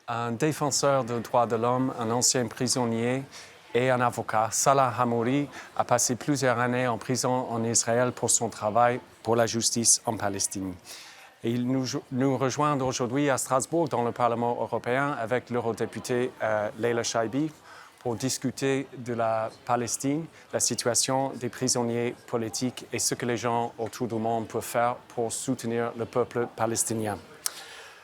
un défenseur des droits de l'homme, un ancien prisonnier et un avocat. Salah Hamouri a passé plusieurs années en prison en Israël pour son travail pour la justice en Palestine. Et il nous rejoint aujourd'hui à Strasbourg dans le Parlement européen avec l'eurodéputée Leila Chaibi pour discuter de la Palestine, la situation des prisonniers politiques et ce que les gens autour du monde peuvent faire pour soutenir le peuple palestinien.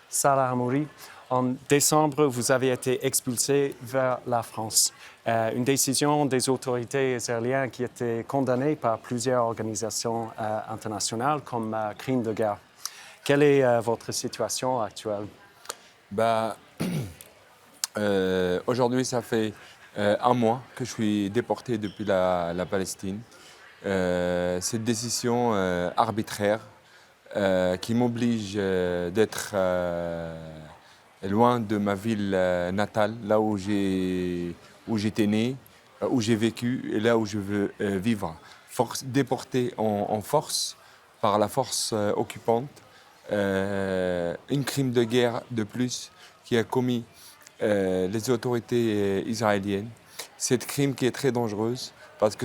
Salah Hamouri, en décembre, vous avez été expulsé vers la France. Une décision des autorités israéliennes qui était condamnée par plusieurs organisations internationales comme crime de guerre. Quelle est votre situation actuelle? Aujourd'hui, ça fait un mois que je suis déporté depuis la Palestine. Cette décision arbitraire qui m'oblige d'être loin de ma ville natale, là où j'étais né, où j'ai vécu et là où je veux vivre. Déporté en force par la force occupante, un crime de guerre de plus qui a commis les autorités israéliennes. C'est un crime qui est très dangereuse parce que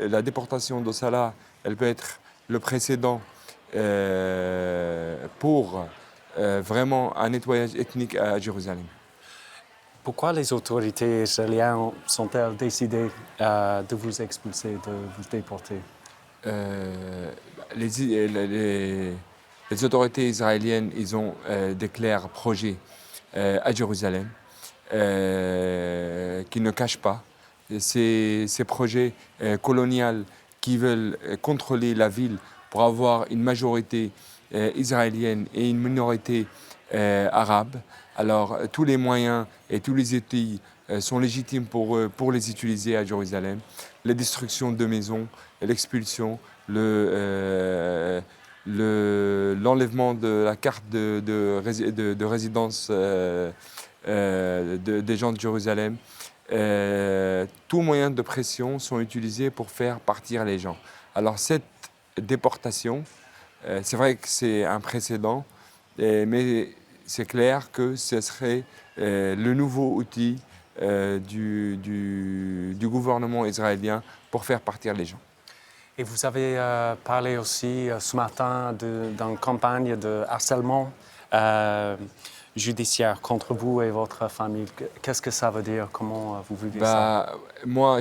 la déportation de Salah, elle peut être le précédent pour vraiment un nettoyage ethnique à Jérusalem. Pourquoi les autorités israéliennes sont-elles décidées de vous expulser, de vous déporter? Les autorités israéliennes, ils ont des clairs projets à Jérusalem qui ne cachent pas. Ces projets coloniaux qui veulent contrôler la ville pour avoir une majorité israélienne et une minorité arabe. Alors tous les moyens et tous les outils sont légitimes pour eux pour les utiliser à Jérusalem. Les destructions de maisons, l'expulsion, l'enlèvement de la carte de résidence des gens de Jérusalem. Tous moyens de pression sont utilisés pour faire partir les gens. Alors cette déportation, c'est vrai que c'est un précédent, mais c'est clair que ce serait le nouveau outil du gouvernement israélien pour faire partir les gens. Et vous avez parlé aussi ce matin d'une campagne de harcèlement judiciaire contre vous et votre famille. Qu'est-ce que ça veut dire? Comment vous vivez ça? Moi,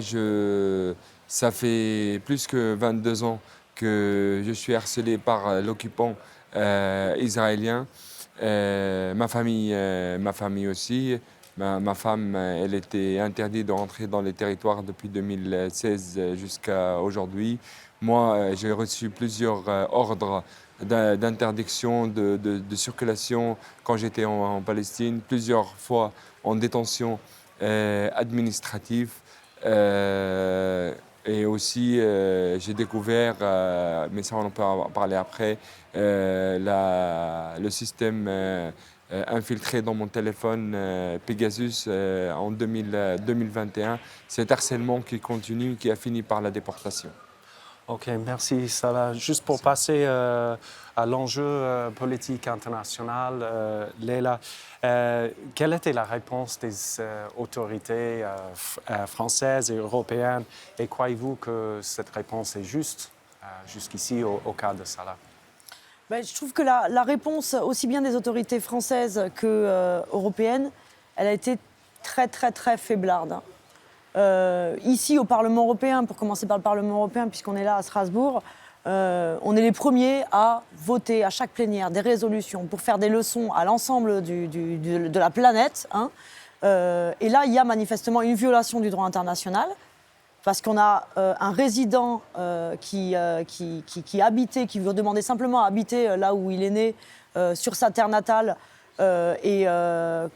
ça fait plus que 22 ans que je suis harcelé par l'occupant israélien. Ma famille aussi. Ma femme, elle était interdite de rentrer dans les territoires depuis 2016 jusqu'à aujourd'hui. Moi, j'ai reçu plusieurs ordres d'interdiction de circulation quand j'étais en Palestine, plusieurs fois en détention administrative. Et aussi, j'ai découvert, mais ça on en peut en parler après, le système infiltré dans mon téléphone Pegasus en 2021. Cet harcèlement qui continue, qui a fini par la déportation. OK, merci Salah. Juste pour passer à l'enjeu politique international, Leila, quelle était la réponse des autorités françaises et européennes et croyez-vous que cette réponse est juste jusqu'ici au cas de Salah? Je trouve que la réponse, aussi bien des autorités françaises que européennes, elle a été très, très, très faiblarde. Ici, au Parlement européen, pour commencer par le Parlement européen, puisqu'on est là à Strasbourg, on est les premiers à voter à chaque plénière des résolutions pour faire des leçons à l'ensemble de la planète. Et là, il y a manifestement une violation du droit international. Parce qu'on a un résident qui habitait, qui veut demander simplement à habiter là où il est né, sur sa terre natale, et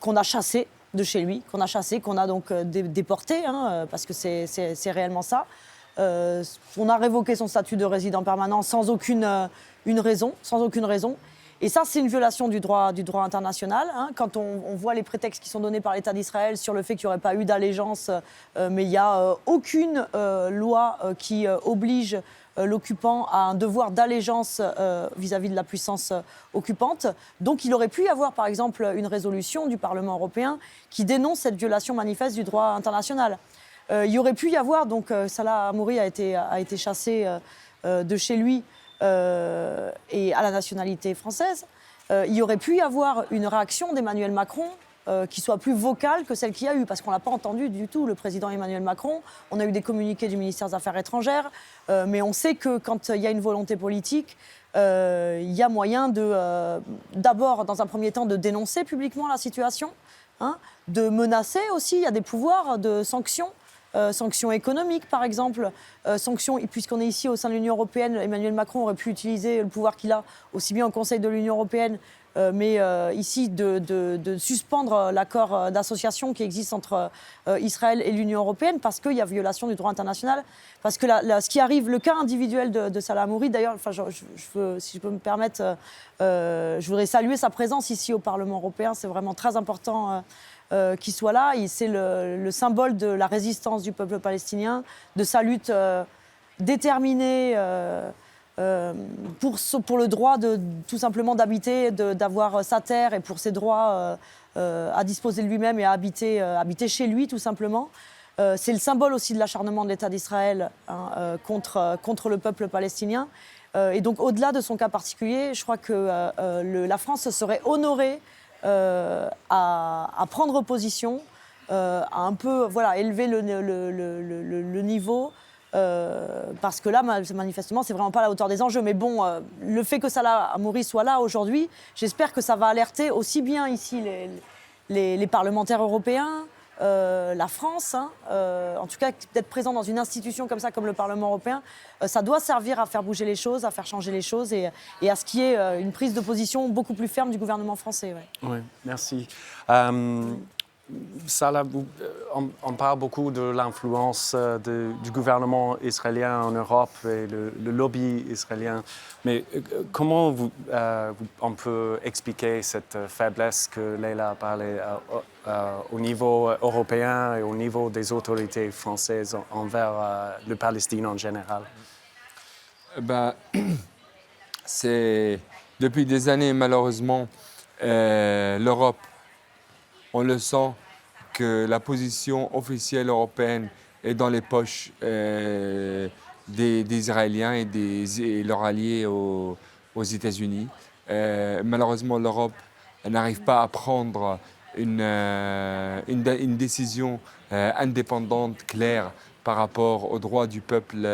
qu'on a chassé de chez lui, qu'on a donc déporté, parce que c'est réellement ça. On a révoqué son statut de résident permanent sans aucune raison. Et ça, c'est une violation du droit international. Quand on voit les prétextes qui sont donnés par l'État d'Israël sur le fait qu'il n'y aurait pas eu d'allégeance, mais il n'y a aucune loi qui oblige l'occupant a un devoir d'allégeance vis-à-vis de la puissance occupante. Donc il aurait pu y avoir, par exemple, une résolution du Parlement européen qui dénonce cette violation manifeste du droit international. Il y aurait pu y avoir, donc Salah Hamouri a été chassé de chez lui et à la nationalité française. Il y aurait pu y avoir une réaction d'Emmanuel Macron qui soit plus vocale que celle qu'il y a eu, parce qu'on ne l'a pas entendu du tout, le président Emmanuel Macron. On a eu des communiqués du ministère des Affaires étrangères, mais on sait que quand il y a une volonté politique, il y a moyen d'abord, dans un premier temps, de dénoncer publiquement la situation, hein, de menacer aussi, il y a des pouvoirs de sanctions. Sanctions économiques, par exemple, sanctions, puisqu'on est ici au sein de l'Union européenne, Emmanuel Macron aurait pu utiliser le pouvoir qu'il a, aussi bien au Conseil de l'Union européenne, mais ici de suspendre l'accord d'association qui existe entre Israël et l'Union européenne, parce qu'il y a violation du droit international. Parce que ce qui arrive, le cas individuel de Salah Hamouri, d'ailleurs, si je peux me permettre, je voudrais saluer sa présence ici au Parlement européen, c'est vraiment très important qu'il soit là. C'est le symbole de la résistance du peuple palestinien, de sa lutte déterminée pour le droit tout simplement d'habiter, d'avoir sa terre, et pour ses droits à disposer de lui-même et à habiter chez lui, tout simplement. C'est le symbole aussi de l'acharnement de l'État d'Israël, hein, contre le peuple palestinien. Et donc, au-delà de son cas particulier, je crois que la France serait honorée à prendre position, à un peu élever le niveau, parce que là, manifestement, c'est vraiment pas à la hauteur des enjeux. Mais bon, le fait que Salah Hamouri soit là aujourd'hui, j'espère que ça va alerter aussi bien ici les parlementaires européens, la France, hein, en tout cas d'être présent dans une institution comme ça, comme le Parlement européen, ça doit servir à faire bouger les choses, à faire changer les choses et à ce qu'il y ait une prise de position beaucoup plus ferme du gouvernement français. Ouais. Oui, merci. Salah, on parle beaucoup de l'influence du gouvernement israélien en Europe et le lobby israélien. Mais comment on peut expliquer cette faiblesse que Leila a parlé au niveau européen et au niveau des autorités françaises envers le Palestine en général? C'est depuis des années, malheureusement, l'Europe, on le sent que la position officielle européenne est dans les poches des Israéliens et leurs alliés aux États-Unis. Malheureusement, l'Europe n'arrive pas à prendre une décision indépendante, claire, par rapport aux droits du peuple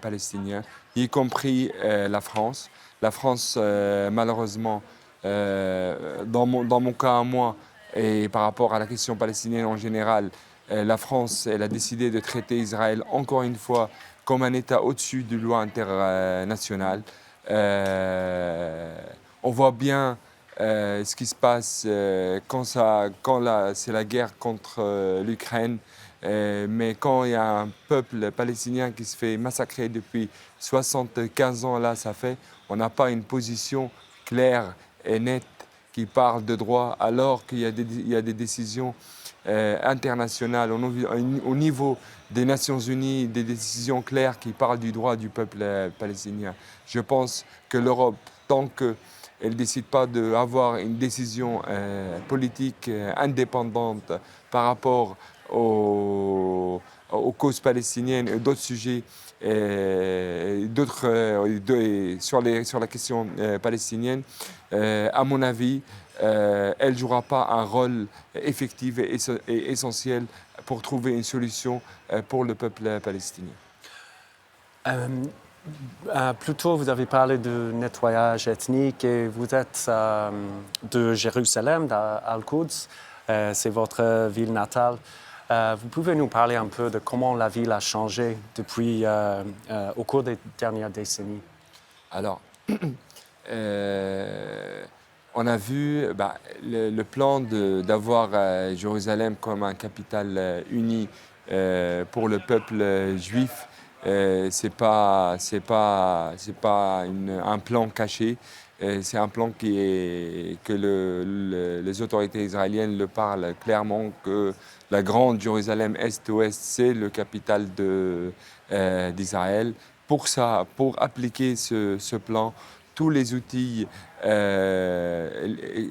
palestinien, y compris la France. La France, malheureusement, dans mon cas à moi, et par rapport à la question palestinienne en général, la France, elle a décidé de traiter Israël encore une fois comme un État au-dessus des lois internationales. On voit bien ce qui se passe quand c'est la guerre contre l'Ukraine. Mais quand il y a un peuple palestinien qui se fait massacrer depuis 75 ans, là, on n'a pas une position claire et nette qui parle de droit, alors qu'il y a des décisions internationales au niveau des Nations Unies, des décisions claires qui parlent du droit du peuple palestinien. Je pense que l'Europe, tant qu'elle ne décide pas d'avoir une décision politique indépendante par rapport aux causes palestiniennes et d'autres sujets, sur la question palestinienne, à mon avis, elle ne jouera pas un rôle effectif et essentiel pour trouver une solution pour le peuple palestinien. Plus tôt, vous avez parlé de nettoyage ethnique et vous êtes de Jérusalem, d'Al-Quds, c'est votre ville natale. Vous pouvez nous parler un peu de comment la ville a changé depuis, au cours des dernières décennies? Alors, on a vu le plan d'avoir Jérusalem comme un capitale uni pour le peuple juif. C'est pas un plan caché. C'est un plan que les autorités israéliennes le parlent clairement, que la grande Jérusalem Est-Ouest, c'est le capital d'Israël, pour ça, pour appliquer ce plan, tous les outils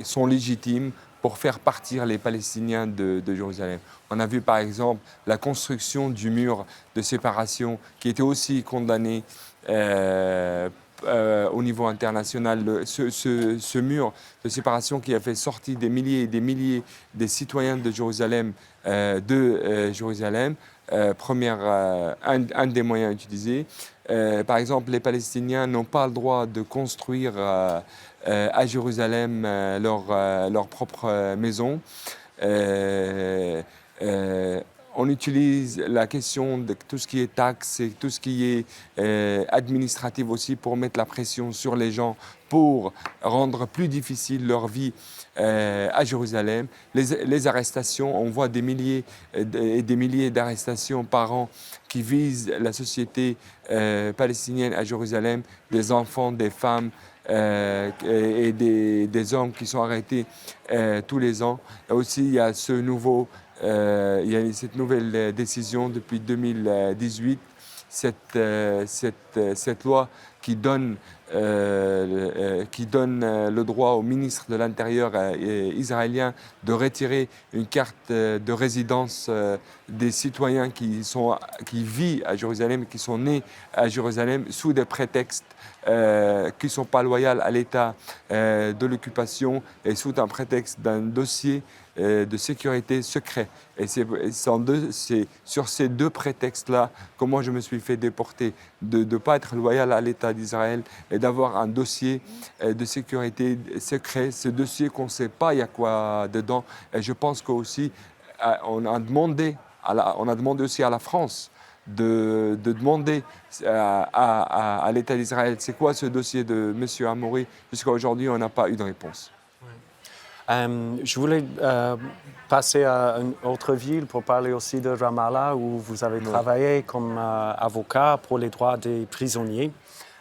sont légitimes pour faire partir les Palestiniens de Jérusalem. On a vu par exemple la construction du mur de séparation qui était aussi condamné au niveau international. Ce mur de séparation qui a fait sortir des milliers et des milliers de citoyens de Jérusalem, un des moyens utilisés. Par exemple, les Palestiniens n'ont pas le droit de construire à Jérusalem leur propre maison. On utilise la question de tout ce qui est taxes et tout ce qui est administratif aussi pour mettre la pression sur les gens pour rendre plus difficile leur vie à Jérusalem. Les arrestations, on voit des milliers et des milliers d'arrestations par an qui visent la société palestinienne à Jérusalem, des enfants, des femmes et des hommes qui sont arrêtés tous les ans. Et aussi, il y a cette nouvelle décision depuis 2018, cette loi qui donne le droit au ministre de l'Intérieur israélien de retirer une carte de résidence des citoyens qui vivent à Jérusalem, qui sont nés à Jérusalem, sous des prétextes qui ne sont pas loyaux à l'État de l'occupation et sous un prétexte d'un dossier de sécurité secret. Et c'est sur ces deux prétextes-là que moi je me suis fait déporter, de ne pas être loyal à l'État d'Israël et d'avoir un dossier de sécurité secret, ce dossier qu'on ne sait pas il y a quoi dedans. Et je pense qu'aussi, on a demandé aussi à la France de demander à l'État d'Israël c'est quoi ce dossier de M. Hamouri. Jusqu'à aujourd'hui, on n'a pas eu de réponse. Je voulais passer à une autre ville pour parler aussi de Ramallah, où vous avez travaillé comme avocat pour les droits des prisonniers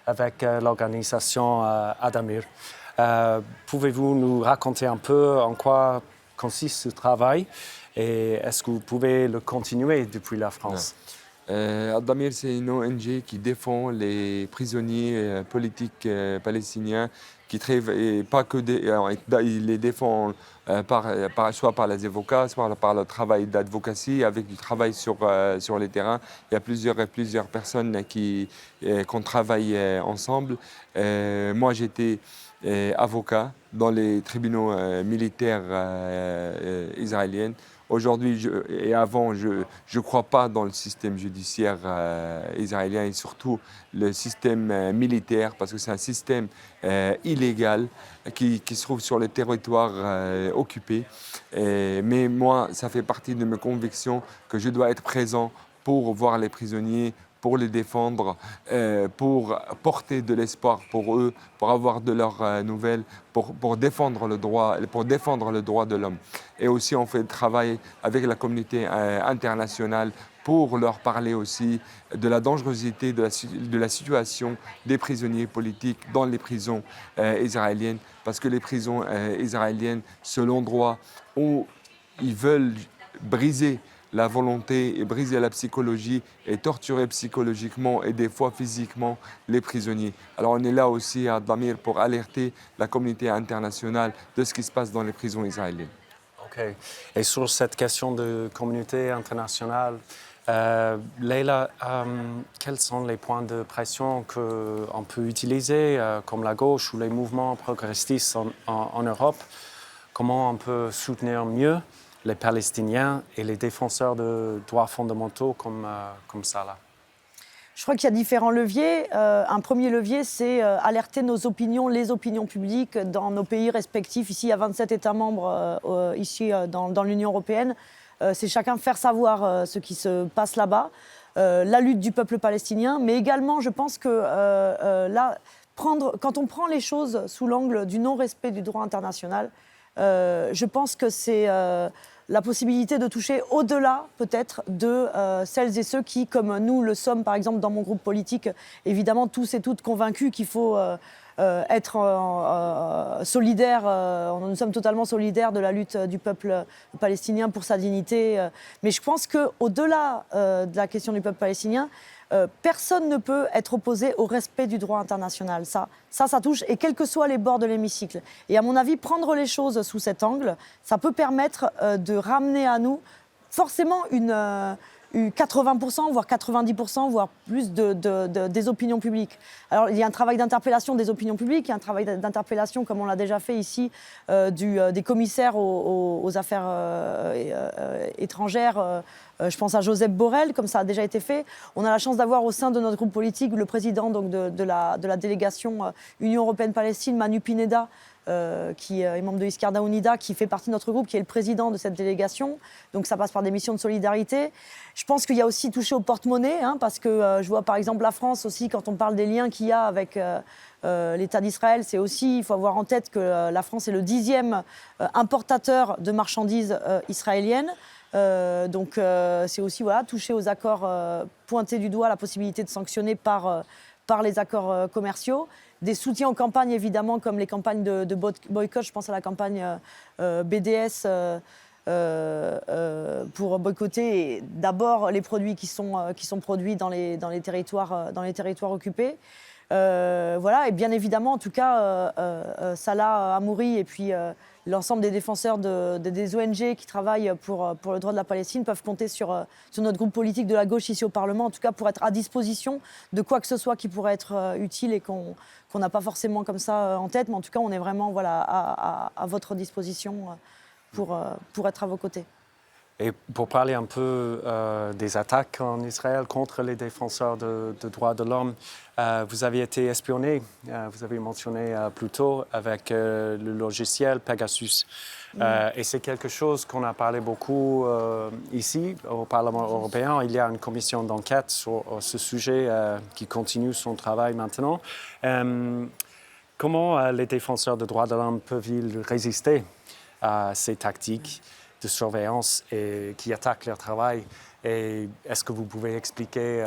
avec l'organisation Addameer. Pouvez-vous nous raconter un peu en quoi consiste ce travail et est-ce que vous pouvez le continuer depuis la France? Addameer, c'est une ONG qui défend les prisonniers politiques palestiniens, qui travaillent pas que il les défend soit par les avocats, soit par le travail d'advocacy, avec du travail sur les terrains. Il y a plusieurs personnes qu'on travaille ensemble. Moi, j'étais avocat dans les tribunaux militaires israéliens. Aujourd'hui et avant, je ne crois pas dans le système judiciaire israélien et surtout le système militaire, parce que c'est un système illégal qui se trouve sur le territoire occupé. Mais moi, ça fait partie de mes convictions que je dois être présent pour voir les prisonniers, pour les défendre, pour porter de l'espoir pour eux, pour avoir de leurs nouvelles, pour défendre le droit de l'homme. Et aussi, on fait le travail avec la communauté internationale pour leur parler aussi de la dangerosité de la situation des prisonniers politiques dans les prisons israéliennes, parce que les prisons israéliennes, c'est l'endroit où ils veulent briser la volonté et briser la psychologie et torturer psychologiquement et des fois physiquement les prisonniers. Alors on est là aussi à Addameer pour alerter la communauté internationale de ce qui se passe dans les prisons israéliennes. OK. Et sur cette question de communauté internationale, Leila, quels sont les points de pression qu'on peut utiliser comme la gauche ou les mouvements progressistes en Europe? Comment on peut soutenir mieux les Palestiniens et les défenseurs de droits fondamentaux comme Salah? Je crois qu'il y a différents leviers. Un premier levier, c'est alerter nos opinions, les opinions publiques dans nos pays respectifs. Ici, il y a 27 États membres dans l'Union européenne. C'est chacun faire savoir ce qui se passe là-bas, la lutte du peuple palestinien, mais également, je pense que quand on prend les choses sous l'angle du non-respect du droit international, je pense que c'est la possibilité de toucher au-delà, peut-être, de celles et ceux qui, comme nous le sommes, par exemple, dans mon groupe politique, évidemment, tous et toutes convaincus qu'il faut être solidaire, nous sommes totalement solidaires de la lutte du peuple palestinien pour sa dignité. Mais je pense qu'au-delà de la question du peuple palestinien, personne ne peut être opposé au respect du droit international. Ça touche, et quels que soient les bords de l'hémicycle. Et à mon avis, prendre les choses sous cet angle, ça peut permettre de ramener à nous forcément 80%, voire 90%, voire plus des opinions publiques. Alors, il y a un travail d'interpellation des opinions publiques, il y a un travail d'interpellation, comme on l'a déjà fait ici, des commissaires aux affaires étrangères. Je pense à Joseph Borrell, comme ça a déjà été fait. On a la chance d'avoir au sein de notre groupe politique le président donc, de la délégation Union européenne-Palestine, Manu Pineda, qui est membre de Iscarda Unida, qui fait partie de notre groupe, qui est le président de cette délégation. Donc ça passe par des missions de solidarité. Je pense qu'il y a aussi touché au porte-monnaie, parce que je vois par exemple la France aussi, quand on parle des liens qu'il y a avec l'État d'Israël, c'est aussi, il faut avoir en tête que la France est le 10e importateur de marchandises israéliennes. Donc c'est aussi toucher aux accords, pointer du doigt la possibilité de sanctionner par les accords commerciaux. Des soutiens aux campagnes, évidemment, comme les campagnes de boycott. Je pense à la campagne BDS pour boycotter d'abord les produits qui sont produits dans les territoires occupés. Et bien évidemment, en tout cas, Salah Hamouri et puis l'ensemble des défenseurs des ONG qui travaillent pour le droit de la Palestine peuvent compter sur notre groupe politique de la gauche ici au Parlement, en tout cas pour être à disposition de quoi que ce soit qui pourrait être utile et qu'on n'a pas forcément comme ça en tête, mais en tout cas on est vraiment à votre disposition pour être à vos côtés. Et pour parler un peu des attaques en Israël contre les défenseurs de droits de l'homme, vous avez été espionné, vous avez mentionné plus tôt, avec le logiciel Pegasus. Et c'est quelque chose qu'on a parlé beaucoup ici, au Parlement européen. Il y a une commission d'enquête sur ce sujet qui continue son travail maintenant. Comment les défenseurs de droits de l'homme peuvent-ils résister à ces tactiques de surveillance et qui attaquent leur travail? Et est-ce que vous pouvez expliquer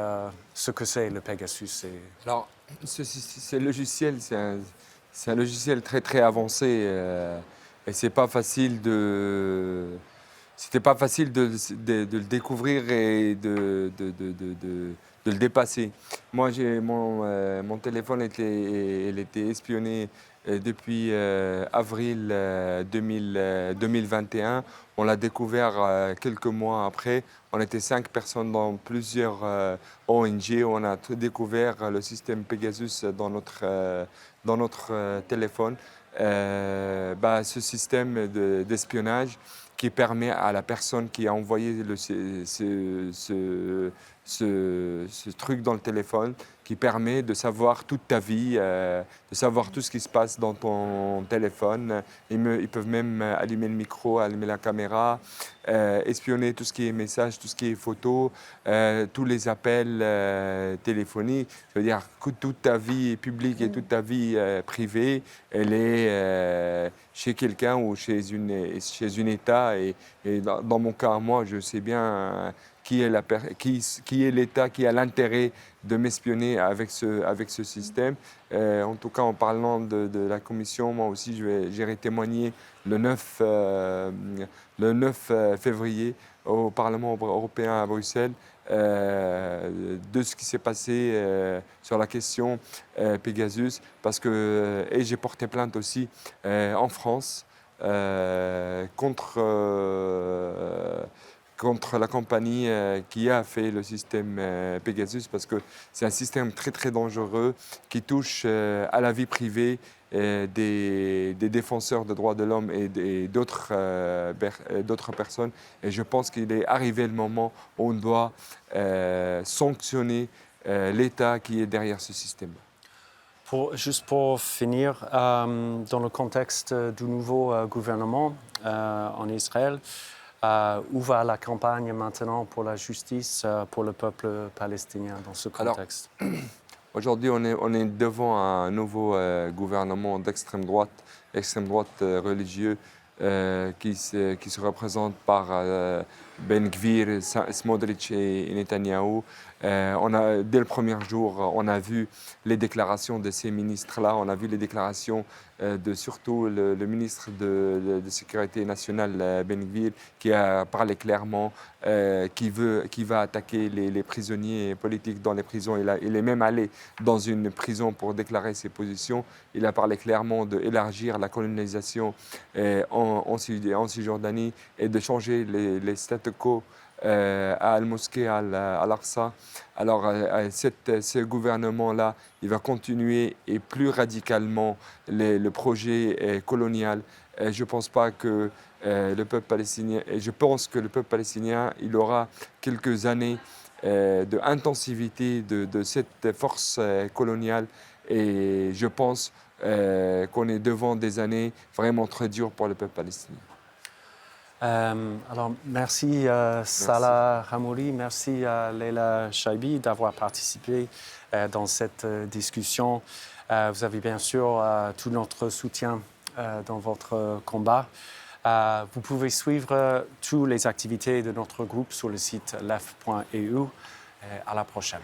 ce que c'est le Pegasus? Alors, ce logiciel, c'est un logiciel très très avancé et c'était pas facile de le découvrir et de le dépasser. Moi, mon téléphone était espionné depuis avril 2021. On l'a découvert quelques mois après. On était 5 personnes dans plusieurs ONG. On a découvert le système Pegasus dans notre téléphone. Ce système d'espionnage qui permet à la personne qui a envoyé ce truc dans le téléphone, qui permet de savoir toute ta vie, de savoir tout ce qui se passe dans ton téléphone. Ils peuvent même allumer le micro, allumer la caméra, espionner tout ce qui est message, tout ce qui est photo, tous les appels téléphoniques. Je veux dire que toute ta vie publique et toute ta vie privée, elle est chez quelqu'un ou chez une État. Et dans mon cas, moi, je sais bien qui est l'État qui a l'intérêt de m'espionner avec ce système. En tout cas, en parlant de la commission, moi aussi, j'irai témoigner le 9 février au Parlement européen à Bruxelles de ce qui s'est passé sur la question Pegasus, parce que j'ai porté plainte aussi en France contre la compagnie qui a fait le système Pegasus, parce que c'est un système très très dangereux qui touche à la vie privée des défenseurs de droits de l'homme et d'autres personnes. Et je pense qu'il est arrivé le moment où on doit sanctionner l'État qui est derrière ce système. Juste pour finir, dans le contexte du nouveau gouvernement en Israël, où va la campagne maintenant pour la justice pour le peuple palestinien dans ce contexte? Alors, aujourd'hui, on est devant un nouveau gouvernement d'extrême droite religieux qui se représente par Ben Gvir, Smotrich et Netanyahou. Dès le premier jour, on a vu les déclarations de ces ministres-là. On a vu les déclarations de surtout le ministre de Sécurité nationale, Ben Gvir, qui a parlé clairement, qui va attaquer les prisonniers politiques dans les prisons. Il est même allé dans une prison pour déclarer ses positions. Il a parlé clairement d'élargir la colonisation en Cisjordanie et de changer les statu quo à Al-Mosquée, à Al-Aqsa. Alors, ce gouvernement-là, il va continuer et plus radicalement le projet colonial. Je pense pas que le peuple palestinien, et je pense que le peuple palestinien, il aura quelques années d'intensivité de cette force coloniale. Et je pense qu'on est devant des années vraiment très dures pour le peuple palestinien. Alors, merci Salah Hamouri, merci à Leila Chaibi d'avoir participé dans cette discussion. Vous avez bien sûr tout notre soutien dans votre combat. Vous pouvez suivre toutes les activités de notre groupe sur le site lef.eu. À la prochaine.